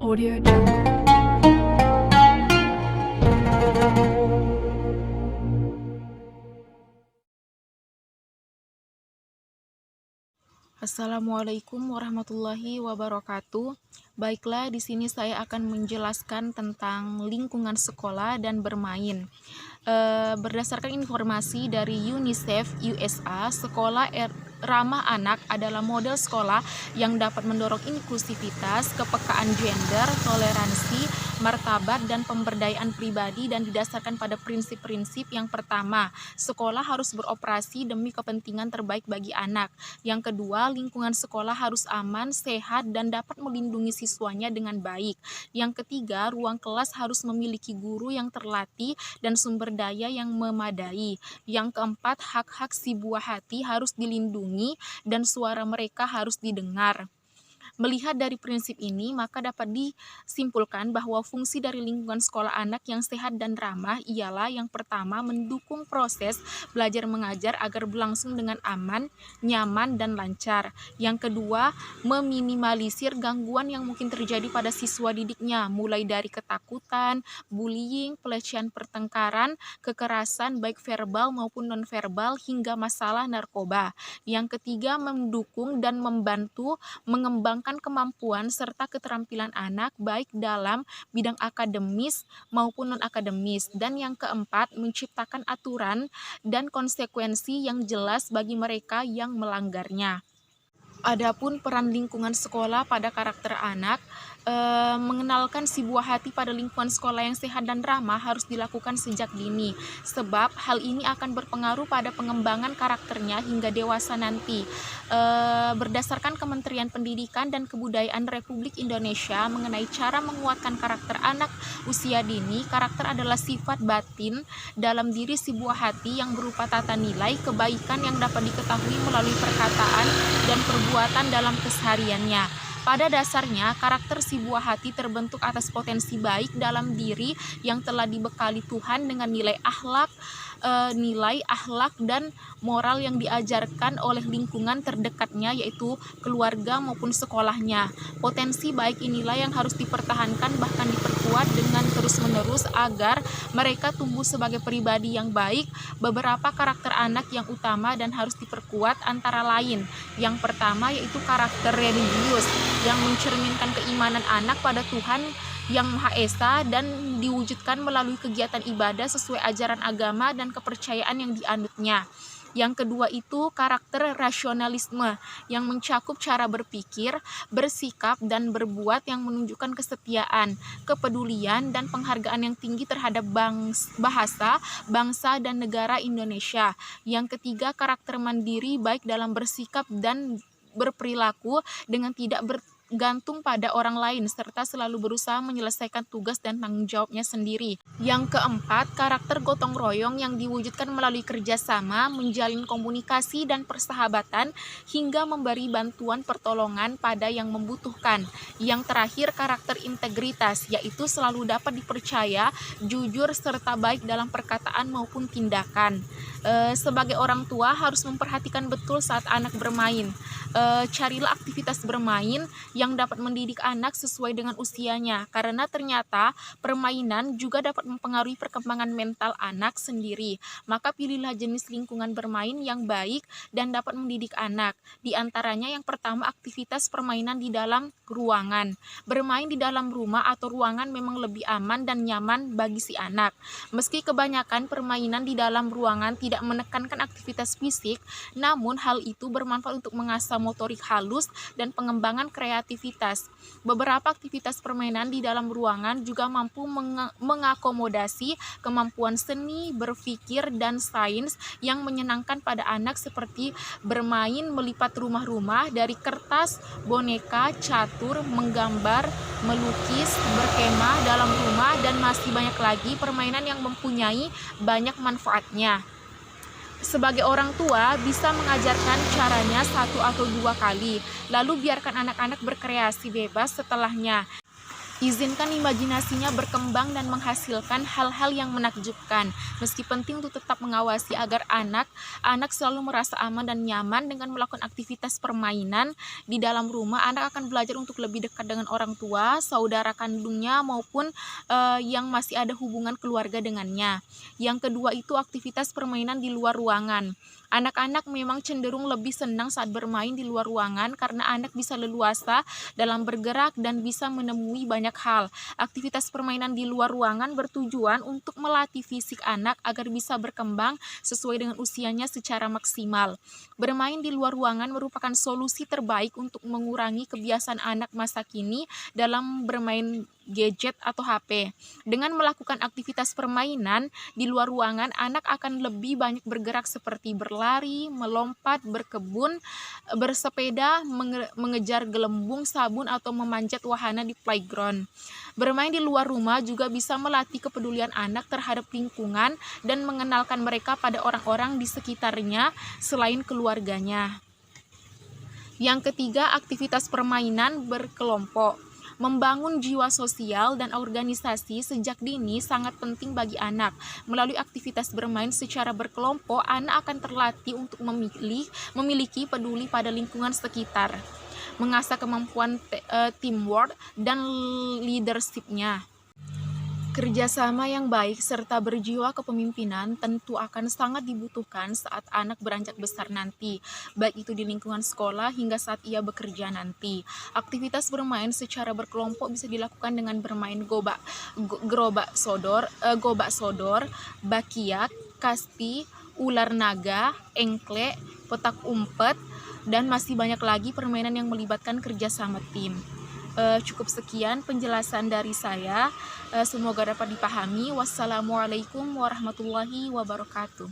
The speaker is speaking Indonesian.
Audio Jungle. Assalamualaikum warahmatullahi wabarakatuh. Baiklah, di sini saya akan menjelaskan tentang lingkungan sekolah dan bermain. Berdasarkan informasi dari UNICEF USA, sekolah ramah anak adalah model sekolah yang dapat mendorong inklusivitas, kepekaan gender, toleransi, martabat, dan pemberdayaan pribadi dan didasarkan pada prinsip-prinsip. Yang pertama, sekolah harus beroperasi demi kepentingan terbaik bagi anak. Yang kedua, lingkungan sekolah harus aman, sehat, dan dapat melindungi siswanya dengan baik. Yang ketiga, ruang kelas harus memiliki guru yang terlatih dan sumber daya yang memadai. Yang keempat, hak-hak si buah hati harus dilindungi dan suara mereka harus didengar. Melihat dari prinsip ini, maka dapat disimpulkan bahwa fungsi dari lingkungan sekolah anak yang sehat dan ramah ialah yang pertama, mendukung proses belajar mengajar agar berlangsung dengan aman, nyaman, dan lancar. Yang kedua, meminimalisir gangguan yang mungkin terjadi pada siswa didiknya, mulai dari ketakutan, bullying, pelecehan pertengkaran, kekerasan baik verbal maupun nonverbal, hingga masalah narkoba. Yang ketiga, mendukung dan membantu mengembangkan kemampuan serta keterampilan anak baik dalam bidang akademis maupun non-akademis. Dan yang keempat, menciptakan aturan dan konsekuensi yang jelas bagi mereka yang melanggarnya. Adapun peran lingkungan sekolah pada karakter anak, mengenalkan si buah hati pada lingkungan sekolah yang sehat dan ramah harus dilakukan sejak dini, sebab hal ini akan berpengaruh pada pengembangan karakternya hingga dewasa nanti. Berdasarkan Kementerian Pendidikan dan Kebudayaan Republik Indonesia mengenai cara menguatkan karakter anak usia dini, karakter adalah sifat batin dalam diri si buah hati yang berupa tata nilai kebaikan yang dapat diketahui melalui perkataan dan perbuatan dalam kesehariannya. Pada dasarnya, karakter si buah hati terbentuk atas potensi baik dalam diri yang telah dibekali Tuhan dengan nilai akhlak dan moral yang diajarkan oleh lingkungan terdekatnya, yaitu keluarga maupun sekolahnya. Potensi baik inilah yang harus dipertahankan bahkan diperkuat dengan terus-menerus agar mereka tumbuh sebagai pribadi yang baik. Beberapa karakter anak yang utama dan harus diperkuat antara lain, yang pertama yaitu karakter religius yang mencerminkan keimanan anak pada Tuhan yang Maha Esa dan diwujudkan melalui kegiatan ibadah sesuai ajaran agama dan kepercayaan yang dianutnya. Yang kedua itu karakter rasionalisme yang mencakup cara berpikir, bersikap, dan berbuat yang menunjukkan kesetiaan, kepedulian, dan penghargaan yang tinggi terhadap bahasa, bangsa, dan negara Indonesia. Yang ketiga karakter mandiri baik dalam bersikap dan berperilaku dengan tidak bergantung pada orang lain serta selalu berusaha menyelesaikan tugas dan tanggung jawabnya sendiri. Yang keempat, karakter gotong royong yang diwujudkan melalui kerjasama, menjalin komunikasi dan persahabatan hingga memberi bantuan pertolongan pada yang membutuhkan. Yang terakhir, karakter integritas, yaitu selalu dapat dipercaya, jujur serta baik dalam perkataan maupun tindakan. Sebagai orang tua harus memperhatikan betul saat anak bermain. Carilah aktivitas bermain yang dapat mendidik anak sesuai dengan usianya, karena ternyata permainan juga dapat mempengaruhi perkembangan mental anak sendiri. Maka pilihlah jenis lingkungan bermain yang baik dan dapat mendidik anak. Di antaranya yang pertama, aktivitas permainan di dalam ruangan. Bermain di dalam rumah atau ruangan memang lebih aman dan nyaman bagi si anak. Meski kebanyakan permainan di dalam ruangan tidak menekankan aktivitas fisik, namun hal itu bermanfaat untuk mengasah motorik halus dan pengembangan kreativitas. Beberapa aktivitas permainan di dalam ruangan juga mampu mengakomodasi kemampuan seni, berpikir, dan sains yang menyenangkan pada anak, seperti bermain melipat rumah-rumah dari kertas, boneka, catur, menggambar, melukis, berkemah dalam rumah, dan masih banyak lagi permainan yang mempunyai banyak manfaatnya. Sebagai orang tua bisa mengajarkan caranya 1 atau 2 kali, lalu biarkan anak-anak berkreasi bebas setelahnya. Izinkan imajinasinya berkembang dan menghasilkan hal-hal yang menakjubkan. Meski penting untuk tetap mengawasi agar anak selalu merasa aman dan nyaman dengan melakukan aktivitas permainan di dalam rumah. Anak akan belajar untuk lebih dekat dengan orang tua, saudara kandungnya maupun yang masih ada hubungan keluarga dengannya. Yang kedua itu aktivitas permainan di luar ruangan. Anak-anak memang cenderung lebih senang saat bermain di luar ruangan karena anak bisa leluasa dalam bergerak dan bisa menemui banyak hal. Aktivitas permainan di luar ruangan bertujuan untuk melatih fisik anak agar bisa berkembang sesuai dengan usianya secara maksimal. Bermain di luar ruangan merupakan solusi terbaik untuk mengurangi kebiasaan anak masa kini dalam bermain gadget atau HP. Dengan melakukan aktivitas permainan di luar ruangan, anak akan lebih banyak bergerak seperti berlari, melompat, berkebun, bersepeda, mengejar gelembung sabun atau memanjat wahana di playground. Bermain di luar rumah juga bisa melatih kepedulian anak terhadap lingkungan dan mengenalkan mereka pada orang-orang di sekitarnya selain keluarganya. Yang ketiga, aktivitas permainan berkelompok. Membangun jiwa sosial dan organisasi sejak dini sangat penting bagi anak. Melalui aktivitas bermain secara berkelompok, anak akan terlatih untuk memiliki peduli pada lingkungan sekitar, mengasah kemampuan teamwork dan leadership-nya. Kerjasama yang baik serta berjiwa kepemimpinan tentu akan sangat dibutuhkan saat anak beranjak besar nanti, baik itu di lingkungan sekolah hingga saat ia bekerja nanti. Aktivitas bermain secara berkelompok bisa dilakukan dengan bermain gobak sodor, bakiak, kasti, ular naga, engklek, petak umpet, dan masih banyak lagi permainan yang melibatkan kerjasama tim. Cukup sekian penjelasan dari saya. Semoga dapat dipahami. Wassalamualaikum warahmatullahi wabarakatuh.